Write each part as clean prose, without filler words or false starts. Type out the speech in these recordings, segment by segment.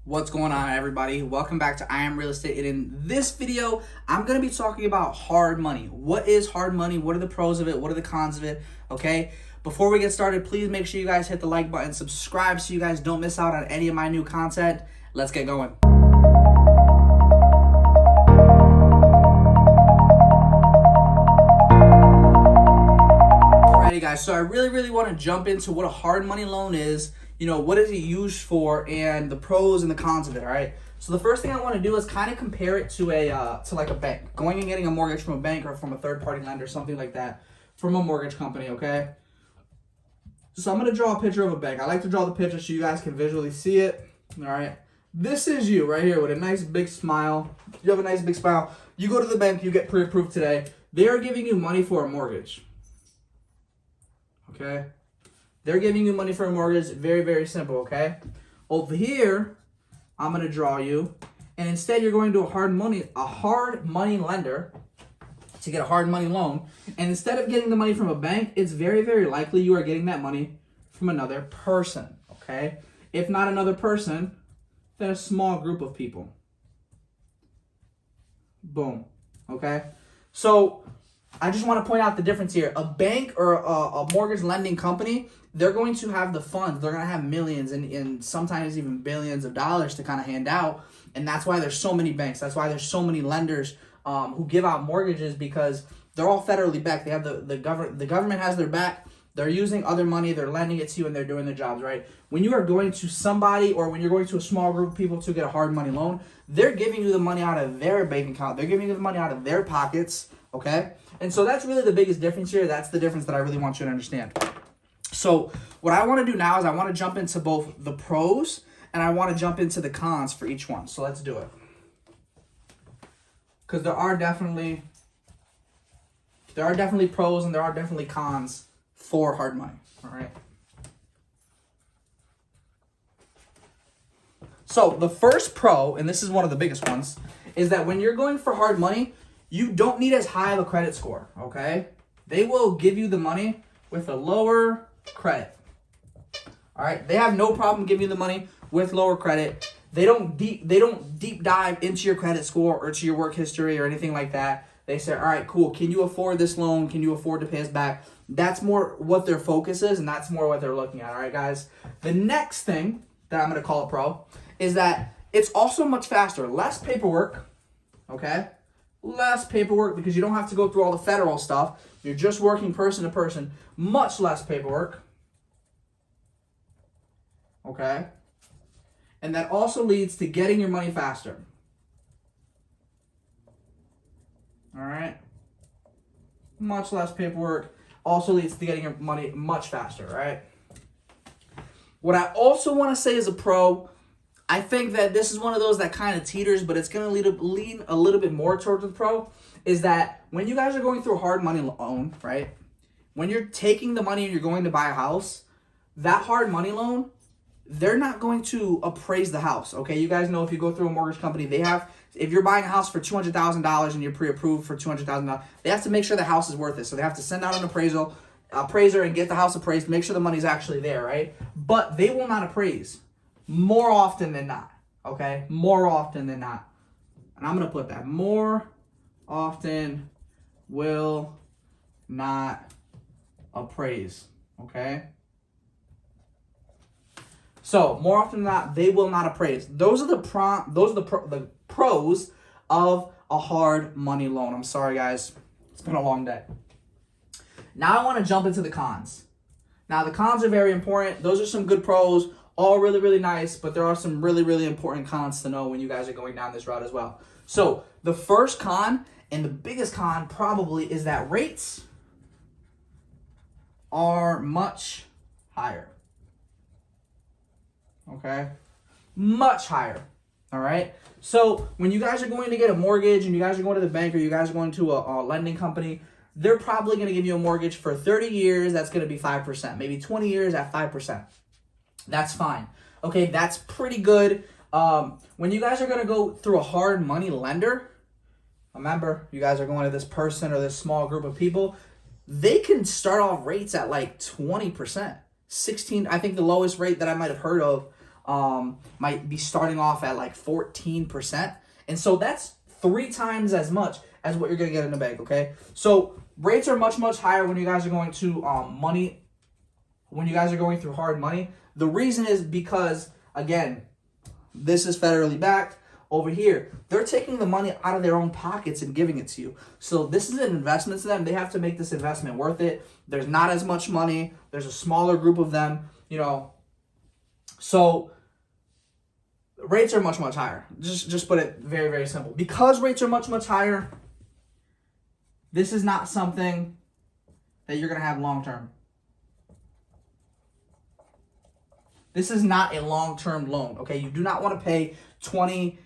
What's going on, everybody? Welcome back to IAM Real Estate. And in this video, I'm going to be talking about hard money. What is hard money? What are the pros of it? What are the cons of it? Okay. Before we get started, please make sure you guys hit the like button, subscribe so you guys don't miss out on any of my new content. Let's get going. Alrighty, guys. So I really want to jump into what a hard money loan is. You know, what is it used for, and the pros and the cons of it. All right. So the first thing I want to do is kind of compare it to like a bank, going and getting a mortgage from a bank or from a third-party lender, something like that, from a mortgage company. Okay. So I'm gonna draw a picture of a bank. I like to draw the picture so you guys can visually see it. All right. This is you right here with a nice big smile. You have a nice big smile. You go to the bank. You get pre-approved today. They are giving you money for a mortgage. Okay. They're giving you money for a mortgage. Very simple, okay? Over here, I'm going to draw you. And instead, you're going to a hard money lender to get a hard money loan. And instead of getting the money from a bank, it's very likely you are getting that money from another person, okay? If not another person, then a small group of people. Boom, okay? So I just want to point out the difference here. A bank or a mortgage lending company, they're going to have the funds. They're going to have millions and sometimes even billions of dollars to kind of hand out. And that's why there's so many banks. That's why there's so many lenders who give out mortgages, because they're all federally backed. They have the government has their back. They're using other money. They're lending it to you, and they're doing their jobs, right? When you are going to somebody, or when you're going to a small group of people to get a hard money loan, they're giving you the money out of their bank account. They're giving you the money out of their pockets, okay? And so that's really the biggest difference here. That's the difference that I really want you to understand. So what I want to do now is I want to jump into both the pros and I want to jump into the cons for each one. So let's do it. Because there are definitely pros and there are definitely cons for hard money. All right. So the first pro, and this is one of the biggest ones, is that when you're going for hard money, you don't need as high of a credit score, okay? They will give you the money with a lower credit. All right? They have no problem giving you the money with lower credit. They don't deep dive into your credit score or to your work history or anything like that. They say, all right, cool. Can you afford this loan? Can you afford to pay us back? That's more what their focus is, and that's more what they're looking at. All right, guys? The next thing that I'm going to call a pro is that it's also much faster. Less paperwork, okay? Less paperwork, because you don't have to go through all the federal stuff. You're just working person to person. Much less paperwork, okay? And that also leads to getting your money faster. All right? Much less paperwork also leads to getting your money much faster, right? What I also want to say as a pro, I think that this is one of those that kind of teeters, but it's going to lean a little bit more towards the pro, is that when you guys are going through a hard money loan, right? When you're taking the money and you're going to buy a house, that hard money loan, they're not going to appraise the house, okay? You guys know if you go through a mortgage company, if you're buying a house for $200,000 and you're pre-approved for $200,000, they have to make sure the house is worth it. So they have to send out an appraiser and get the house appraised, make sure the money's actually there, right? But they will not appraise more often than not, okay? More often than not. And I'm going to put that. More often will not appraise, okay? So more often than not, they will not appraise. Those are the pros of a hard money loan. I'm sorry, guys. It's been a long day. Now I want to jump into the cons. Now the cons are very important. Those are some good pros, all really nice, but there are some really important cons to know when you guys are going down this route as well. So the first con, and the biggest con probably, is that rates are much higher. Okay? Much higher. All right? So when you guys are going to get a mortgage and you guys are going to the bank or you guys are going to a lending company, they're probably going to give you a mortgage for 30 years. That's going to be 5%. Maybe 20 years at 5%. That's fine. Okay? That's pretty good. When you guys are going to go through a hard money lender, remember, you guys are going to this person or this small group of people, they can start off rates at like 20%. 16, I think the lowest rate that I might have heard of might be starting off at like 14%. And so that's 3 times as much as what you're going to get in the bank, okay? So rates are much, much higher when you guys are going to when you guys are going through hard money. The reason is because, again, this is federally backed. Over here, they're taking the money out of their own pockets and giving it to you. So this is an investment to them. They have to make this investment worth it. There's not as much money. There's a smaller group of them, you know. So rates are much, much higher. Just put it very, very simple. Because rates are much, much higher, this is not something that you're going to have long term. This is not a long-term loan, okay? You do not want to pay 20,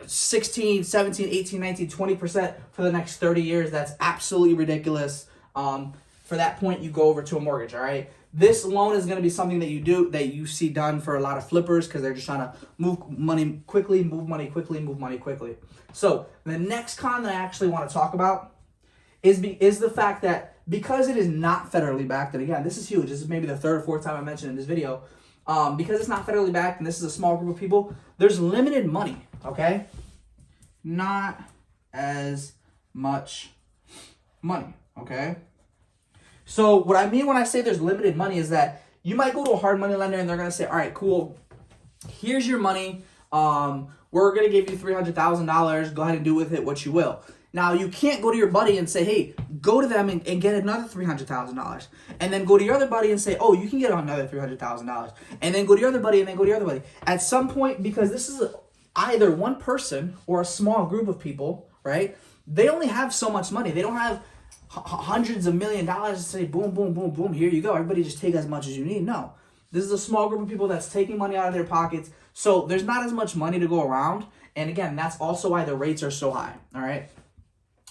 16, 17, 18, 19, 20% for the next 30 years. That's absolutely ridiculous. For that point, you go over to a mortgage, all right? This loan is going to be something that you see done for a lot of flippers because they're just trying to move money quickly, move money quickly, move money quickly. So the next con that I actually want to talk about is the fact that because it is not federally backed, and again, this is huge. This is maybe the 3rd or 4th time I mentioned in this video. Because it's not federally backed and this is a small group of people, there's limited money, okay? Not as much money, okay? So what I mean when I say there's limited money is that you might go to a hard money lender and they're going to say, all right, cool, here's your money. We're going to give you $300,000. Go ahead and do with it what you will. Now, you can't go to your buddy and say, hey, go to them and get another $300,000. And then go to your other buddy and say, oh, you can get another $300,000. And then go to your other buddy and then go to your other buddy. At some point, because this is either one person or a small group of people, right? They only have so much money. They don't have hundreds of $millions to say, boom, boom, boom, boom, here you go. Everybody just take as much as you need. No. This is a small group of people that's taking money out of their pockets. So there's not as much money to go around. And again, that's also why the rates are so high, all right?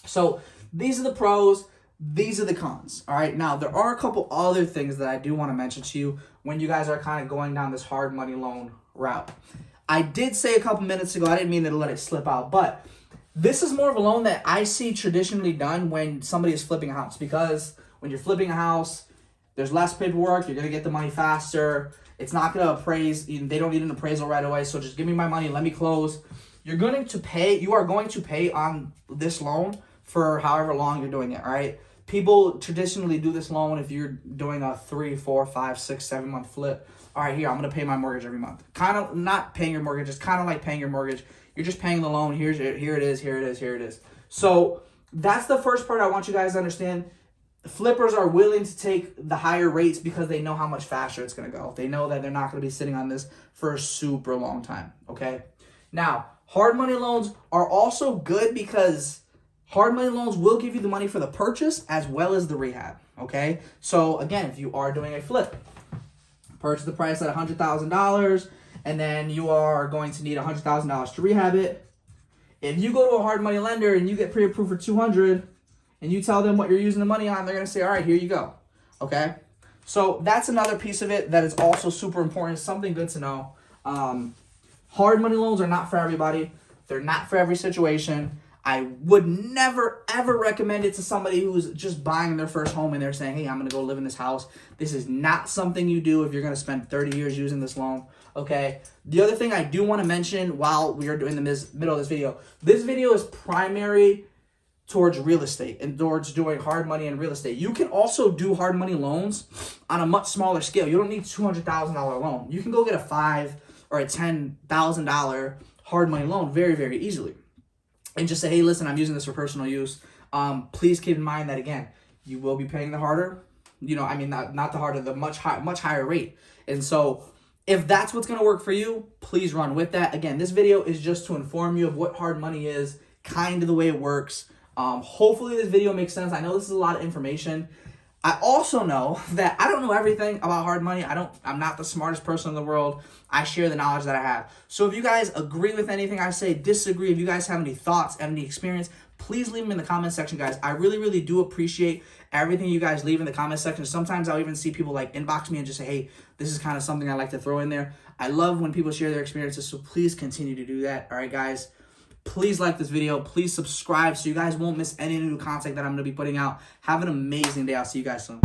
So these are the pros, these are the cons, all right? Now, there are a couple other things that I do want to mention to you when you guys are kind of going down this hard money loan route. I did say a couple minutes ago, I didn't mean to let it slip out, but this is more of a loan that I see traditionally done when somebody is flipping a house, because when you're flipping a house, there's less paperwork, you're going to get the money faster, it's not going to appraise, they don't need an appraisal right away, so just give me my money, let me close. You are going to pay on this loan for however long you're doing it, all right? People traditionally do this loan if you're doing a 3, 4, 5, 6, 7 month flip. All right, here, I'm going to pay my mortgage every month. Kind of not paying your mortgage. It's kind of like paying your mortgage. You're just paying the loan. Here it is. So that's the first part I want you guys to understand. Flippers are willing to take the higher rates because they know how much faster it's going to go. They know that they're not going to be sitting on this for a super long time, okay? Now, hard money loans are also good because hard money loans will give you the money for the purchase as well as the rehab, okay? So, again, if you are doing a flip, purchase the price at $100,000, and then you are going to need $100,000 to rehab it. If you go to a hard money lender and you get pre-approved for $200,000 and you tell them what you're using the money on, they're going to say, all right, here you go, okay? So that's another piece of it that is also super important, something good to know. Hard money loans are not for everybody. They're not for every situation. I would never, ever recommend it to somebody who's just buying their first home and they're saying, hey, I'm going to go live in this house. This is not something you do if you're going to spend 30 years using this loan, okay? The other thing I do want to mention while we are in the middle of this video is primary towards real estate and towards doing hard money and real estate. You can also do hard money loans on a much smaller scale. You don't need $200,000 loan. You can go get a $5,000 or a $10,000 hard money loan very, very easily. And just say, hey, listen, I'm using this for personal use. Please keep in mind that, again, you will be paying the harder, not the harder, the much higher rate. And so if that's what's going to work for you, please run with that. Again, this video is just to inform you of what hard money is, kind of the way it works. Hopefully this video makes sense. I know this is a lot of information. I also know that I don't know everything about hard money. I'm not the smartest person in the world. I share the knowledge that I have. So if you guys agree with anything I say, disagree, if you guys have any thoughts, have any experience, please leave them in the comment section, guys. I really, really do appreciate everything you guys leave in the comment section. Sometimes I'll even see people like inbox me and just say, hey, this is kind of something I like to throw in there. I love when people share their experiences, so please continue to do that. All right, guys. Please like this video. Please subscribe so you guys won't miss any new content that I'm going to be putting out. Have an amazing day. I'll see you guys soon.